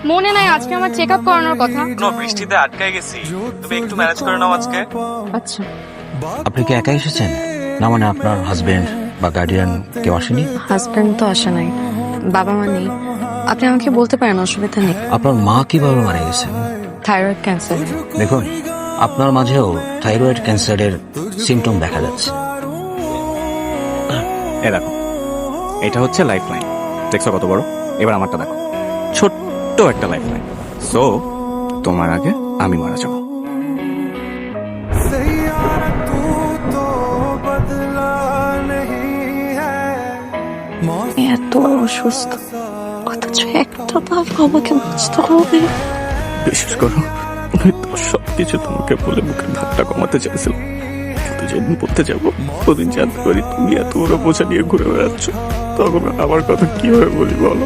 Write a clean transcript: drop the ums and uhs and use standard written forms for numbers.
মনে নাই আজকে আমার চেক আপ করানোর কথা। বৃষ্টিতে আটকায় গেছি, তুমি একটু ম্যানেজ করে নাও আজকে। আচ্ছা, আপনি কি একাই এসেছেন, না মানে আপনার হাজবেন্ড বা গার্ডিয়ান কেউ আসেনি? হাজবেন্ড তো আসে নাই, বাবা মা নেই। আপনি আমাকে বলতে পারেন, অসুবিধা নেই। আপনার মা কিভাবে মারা গেছেন? Thyroid cancer. দেখুন, আপনার মাঝেও থাইরয়েড ক্যান্সারের সিমটম দেখা যাচ্ছে। এ দেখো, এটা হচ্ছে লাইফ লাইন, দেখছো কত বড়? এবার আমারটা দেখো, ছোট্ট একটা লাইফ লাইন। সো তোমার আগে আমি মারা যাবো। এত অসুস্থ, অথচ একটা বার আমাকে বুঝতে হবে। বিশেষ করো, আমি তো সবকিছু তোমাকে বলে মুখের ধাক্কা কমাতে চাইছিলাম, কিন্তু যেদিন পড়তে যাবো ওদিন জানতে পারি তুমি এত বড় বোঝা নিয়ে ঘুরে বেড়াচ্ছ। তখন আমার কথা কিভাবে বলি বলো?